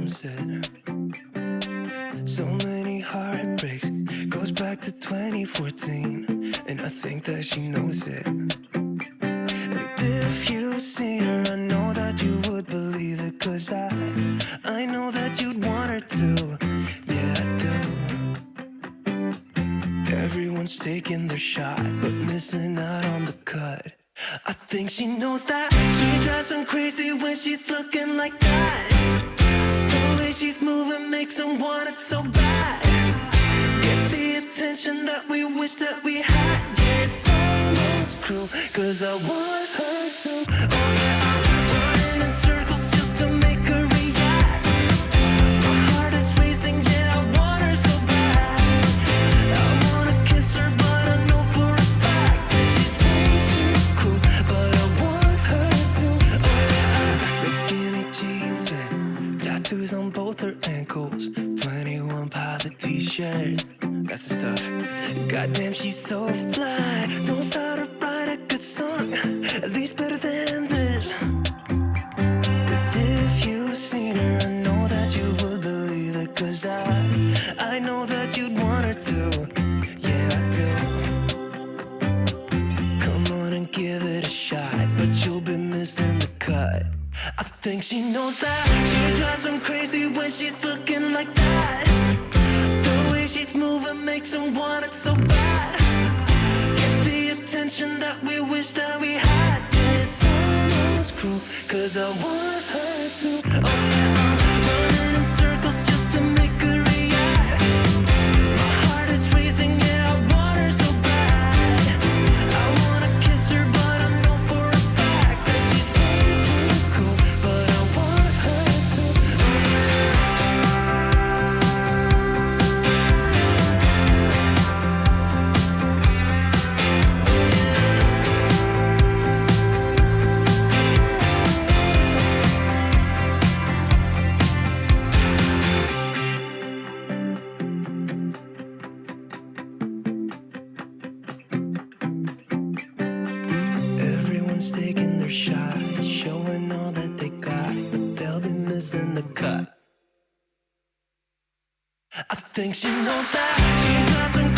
owns it. So many heartbreaks, goes back to 2014, and I think that she knows it. And if you've seen her, I know that you would believe it, 'cause I know that you'd want her to. Yeah, I do. Everyone's taking their shot, but missing out on the cut. I think she knows that. She drives them crazy when she's looking like that. The way she's moving makes them want it so bad. It's the attention that we wish that we had. Yeah, it's almost cruel, 'cause I want her to. Oh yeah, I'm running in circles just to make her react. My heart is racing, yeah, I want her so bad. I wanna kiss her, but I know for a fact that she's way too cool. But I want her to. Oh yeah, ripped skinny jeans and tattoos on both her ankles. 21 Pilot t-shirt, that's the stuff. Goddamn, she's so fly. Knows how to write a good song, at least better than this. 'Cause if you've seen her, I know that you would believe it. 'Cause I know that you'd want her to. Yeah, I do. Come on and give it a shot, but you'll be missing the cut. I think she knows that. She drives them crazy when she's looking like that. The way she's moving makes them want it so bad. Gets the attention that we wish that we had. Yeah, it's almost cruel, 'cause I want her to. Oh yeah, I'm running in circles just to make her react. My heart is racing, yeah, I want her so bad. I wanna kiss her, but I know for a fact that she's way too cool. But I want her to. Oh yeah. Everyone's taking their shot, showing all that they got, but they'll be missing the cut. I think she knows that. She drives them